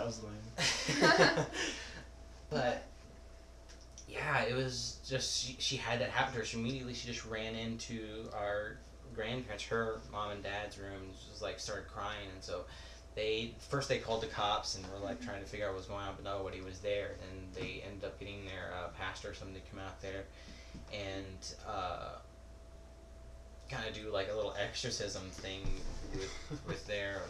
That was lame. But yeah, it was just she had that happen to her. She just ran into our grandparents, her mom and dad's room, and just like started crying. And so they called the cops and were like trying to figure out what was going on, but nobody was there. And they ended up getting their pastor or something to come out there and kind of do like a little exorcism thing with their.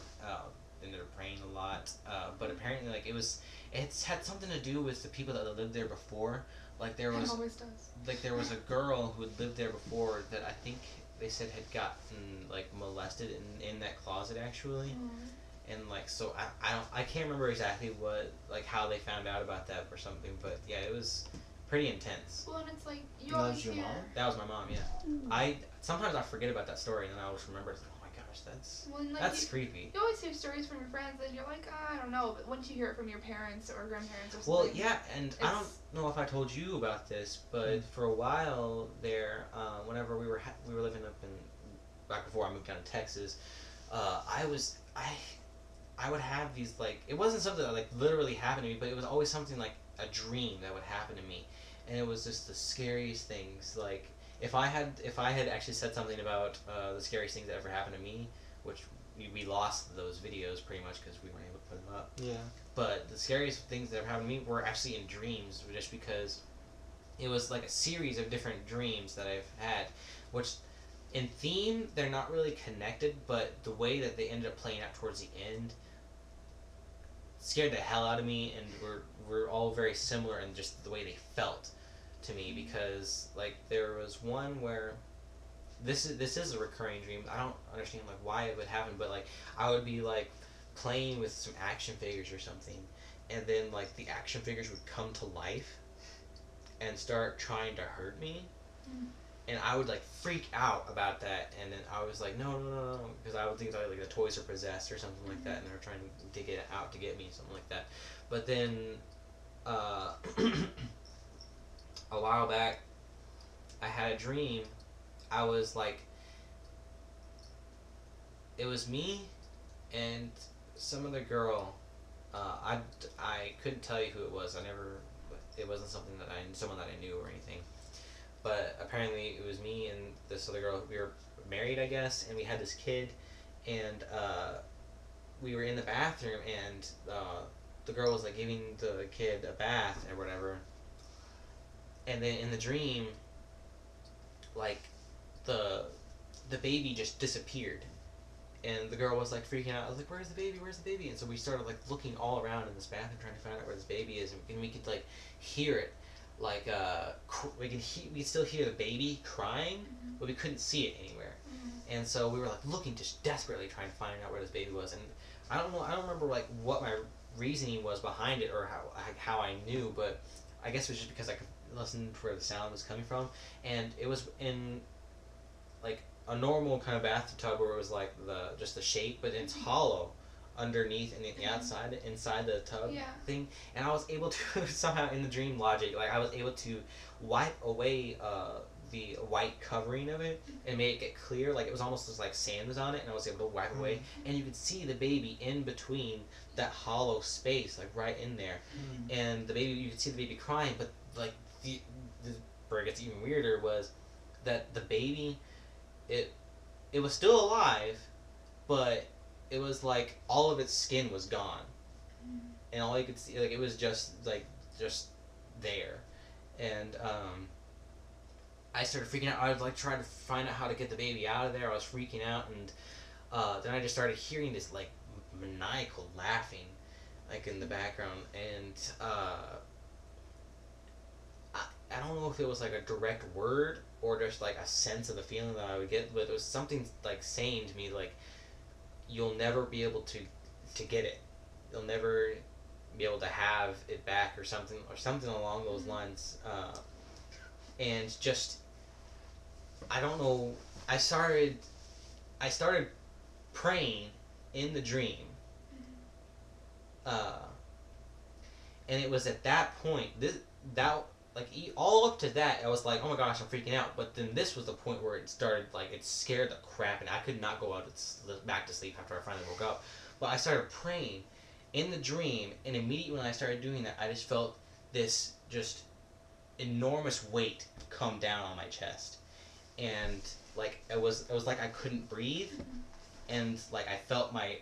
And they're praying a lot, but apparently like it's had something to do with the people that lived there before. Like there was It always does. like there was a girl who had lived there before that I think they said had gotten like molested in that closet actually. And like so I can't remember exactly what like how they found out about that or something, but yeah, it was pretty intense. Well, and it's like you That always was your hear. mom? That was my mom, yeah. Sometimes I forget about that story and then I always remember it's like, oh my gosh, Well, and, like, that's creepy. You always hear stories from your friends, and you're like, I don't know. But once you hear it from your parents or grandparents or something. Well, yeah, and I don't know if I told you about this, but for a while there, whenever we were living up in back before I moved down to Texas, I would have these like it wasn't something that like literally happened to me, but it was always something like a dream that would happen to me, and it was just the scariest things. Like if I had actually said something about the scariest things that ever happened to me, which we lost those videos pretty much because we weren't able to put them up. Yeah. But the scariest things that ever happened to me were actually in dreams, just because it was like a series of different dreams that I've had, which in theme they're not really connected, but the way that they ended up playing out towards the end scared the hell out of me, and we're all very similar in just the way they felt to me, because like there was one where this is a recurring dream. I don't understand like why it would happen, but like I would be like playing with some action figures or something, and then like the action figures would come to life and start trying to hurt me, and I would like freak out about that, and then I was like no, because I would think that like the toys are possessed or something like that, and they were trying to get out to get me, something like that. But then a while back I had a dream. I was like, it was me and some other girl. I couldn't tell you who it was. It wasn't something that someone that I knew or anything. But apparently it was me and this other girl. We were married, I guess, and we had this kid, and we were in the bathroom, and the girl was like giving the kid a bath or whatever. And then in the dream, like the baby just disappeared, and the girl was like freaking out. I was like, where's the baby? And so we started like looking all around in this bathroom trying to find out where this baby is, and we could like hear it, like we could still hear the baby crying, but we couldn't see it anywhere. And so we were like looking just desperately trying to find out where this baby was, and I don't remember like what my reasoning was behind it or how I knew, but I guess it was just because I could listen to where the sound was coming from, and it was in like a normal kind of bathtub where it was like just the shape, but it's hollow underneath and the outside inside the tub thing, and I was able to somehow in the dream logic, like I was able to wipe away the white covering of it and make it get clear, like it was almost just like sand was on it, and I was able to wipe away, and you could see the baby in between that hollow space, like right in there, and the baby, you could see the baby crying, but like the where it gets even weirder was that the baby, it was still alive, but it was like all of its skin was gone, and all you could see, like it was just there, and I started freaking out. I was like trying to find out how to get the baby out of there. I was freaking out, and then I just started hearing this like maniacal laughing, like in the background, and I don't know if it was like a direct word or just like a sense of the feeling that I would get, but it was something like saying to me like, you'll never be able to get it. You'll never be able to have it back or something along those lines. And just, I don't know, I started praying in the dream. And it was at that point, all up to that, I was like, oh my gosh, I'm freaking out. But then this was the point where it started, like, it scared the crap, and I could not go out back to sleep after I finally woke up. But I started praying, in the dream, and immediately when I started doing that, I just felt this just enormous weight come down on my chest, and like it was like I couldn't breathe, and like I felt my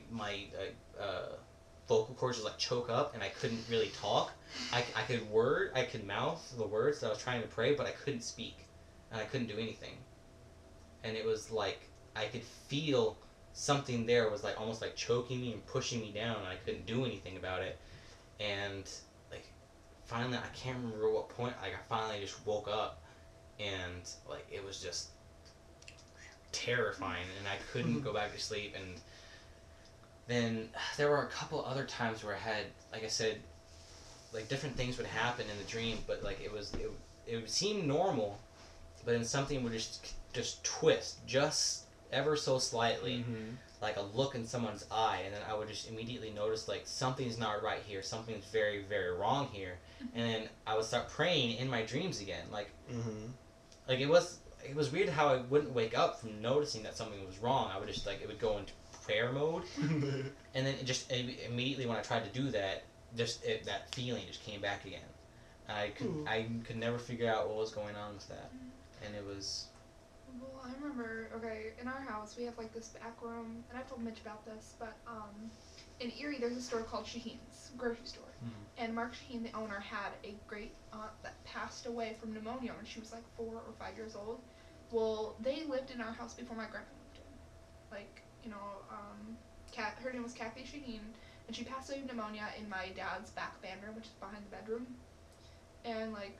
vocal cords just like choke up, and I couldn't really talk. I could mouth the words that I was trying to pray, but I couldn't speak, and I couldn't do anything, and it was like I could feel something there was like almost like choking me and pushing me down, and I couldn't do anything about it, and like finally I can't remember what point like I finally just woke up, and like it was just terrifying, and I couldn't go back to sleep. And then there were a couple other times where I had, like I said, like different things would happen in the dream, but like it would seem normal, but then something would just twist just ever so slightly, like a look in someone's eye, and then I would just immediately notice like something's not right here, something's very, very wrong here, and then I would start praying in my dreams again, like like it was weird how I wouldn't wake up from noticing that something was wrong. I would just like it would go into prayer mode, and then immediately when I tried to do that, that feeling just came back again. I could never figure out what was going on with that, and it was. Well, I remember, okay, in our house, we have, like, this back room, and I've told Mitch about this, but, in Erie, there's a store called Shaheen's, grocery store, and Mark Shaheen, the owner, had a great aunt that passed away from pneumonia when she was, like, 4 or 5 years old. Well, they lived in our house before my grandpa moved in. Like, you know, her name was Kathy Shaheen, and she passed away of pneumonia in my dad's back bedroom, which is behind the bedroom, and, like,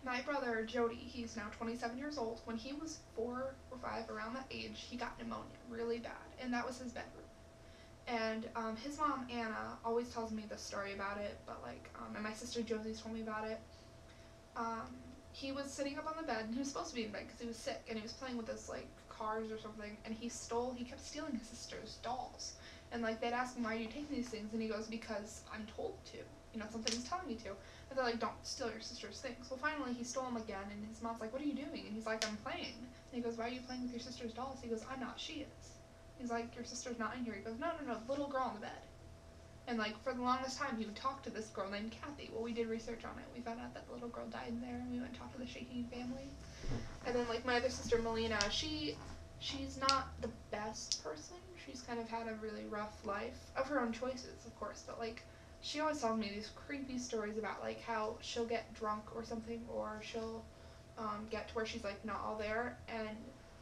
my brother, Jody, he's now 27 years old. When he was 4 or 5, around that age, he got pneumonia really bad, and that was his bedroom. And his mom, Anna, always tells me the story about it, but like, and my sister Josie's told me about it. He was sitting up on the bed, and he was supposed to be in bed because he was sick, and he was playing with his like cars or something, and he kept stealing his sister's dolls. And like, they'd ask him, why are you taking these things? And he goes, because I'm told to. You know, something's telling me to. And they're like, don't steal your sister's things. Well, finally, he stole them again, and his mom's like, what are you doing? And he's like, I'm playing. And he goes, why are you playing with your sister's dolls? He goes, I'm not, she is. He's like, your sister's not in here. He goes, no, the little girl on the bed. And like, for the longest time, he would talk to this girl named Kathy. Well, we did research on it. We found out that the little girl died in there, and we went and talked to the Shaheen family. And then, like, my other sister, Melina, she's not the best person. She's kind of had a really rough life, of her own choices, of course, but like, she always tells me these creepy stories about like how she'll get drunk or something, or she'll get to where she's like not all there, and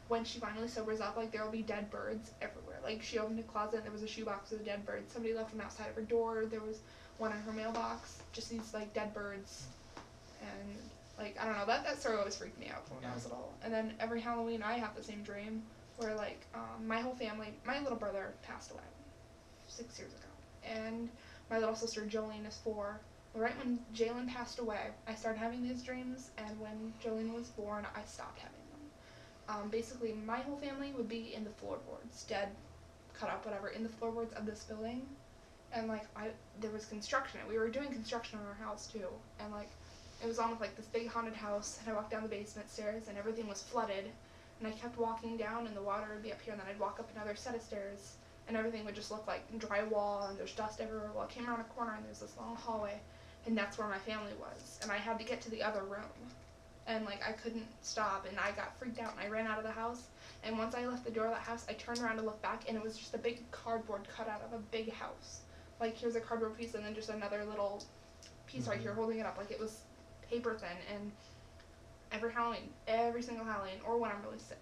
when she finally sobers up, like, there'll be dead birds everywhere. Like, she opened a closet and there was a shoebox with a dead bird. Somebody left them outside of her door. There was one in her mailbox. Just these like dead birds. And like, I don't know, that story always freaked me out from when I was little. And then every Halloween I have the same dream where like my whole family, my little brother passed away 6 years ago, and my little sister Jolene is 4. Right when Jalen passed away, I started having these dreams, and when Jolene was born, I stopped having them. Basically, my whole family would be in the floorboards, dead, cut up, whatever, in the floorboards of this building, and like, there was construction. We were doing construction on our house too, and like, it was almost like this big haunted house, and I walked down the basement stairs, and everything was flooded, and I kept walking down, and the water would be up here, and then I'd walk up another set of stairs, and everything would just look like drywall, and there's dust everywhere. Well, I came around a corner, and there's this long hallway, and that's where my family was, and I had to get to the other room, and like, I couldn't stop, and I got freaked out, and I ran out of the house, and once I left the door of that house, I turned around to look back, and it was just a big cardboard cutout of a big house. Like, here's a cardboard piece, and then just another little piece right here holding it up, like it was paper thin. And every Halloween, every single Halloween, or when I'm really sick,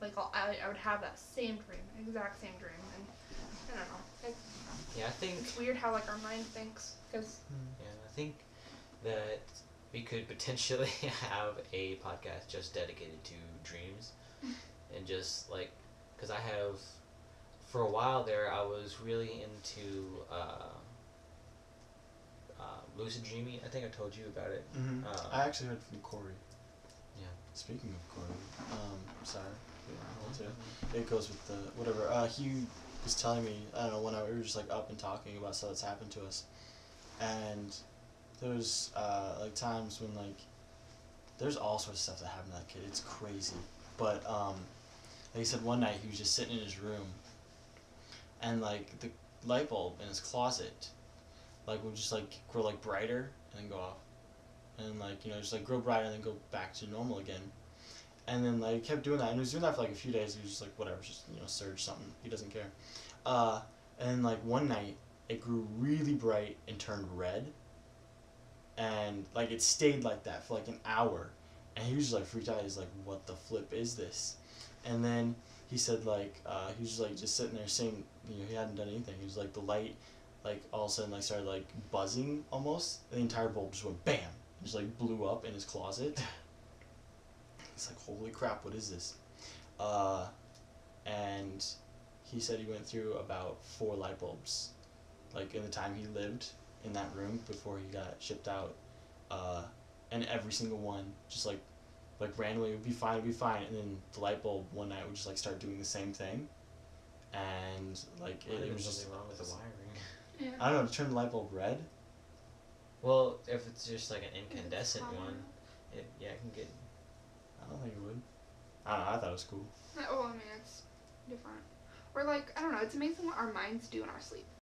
like, I would have that same dream, exact same dream, and I don't know. Yeah, I think It's weird how, like, our mind thinks, because... Yeah, I think that we could potentially have a podcast just dedicated to dreams, and just, like, because I have, for a while there, I was really into lucid dreaming. I think I told you about it. I actually heard from Corey. Yeah. Speaking of Corey, sorry. It goes with the whatever. He was telling me, I don't know, when we were just like up and talking about stuff that's happened to us, and there's like times when like there's all sorts of stuff that happened to that kid. It's crazy, but like he said, one night he was just sitting in his room, and like light bulb in his closet, like, would just, like, grow, like, brighter and then go off. And, like, you know, just, like, grow brighter and then go back to normal again. And then, like, he kept doing that. And he was doing that for, like, a few days. He was just like, whatever, just, you know, surge something. He doesn't care. And, like, one night, it grew really bright and turned red. And, like, it stayed like that for, like, an hour. And he was just, like, freaked out. He's like, what the flip is this? And then he said, like, he was just, like, just sitting there saying, you know, he hadn't done anything. He was like, the light, like, all of a sudden, like, started, like, buzzing almost. And the entire bulb just went bam. Just, like, blew up in his closet. He's like, holy crap, what is this? And he said he went through about 4 light bulbs, like, in the time he lived in that room before he got shipped out. And every single one just, like randomly, it would be fine, and then the light bulb one night would just, like, start doing the same thing. And, like, it was just... something wrong with the wiring. Yeah. I don't know, to turn the light bulb red? Well, if it's just, like, an incandescent one, it can get... I don't think it would. I don't know, I thought it was cool. Oh, I mean, it's different. Or, like, I don't know, it's amazing what our minds do in our sleep.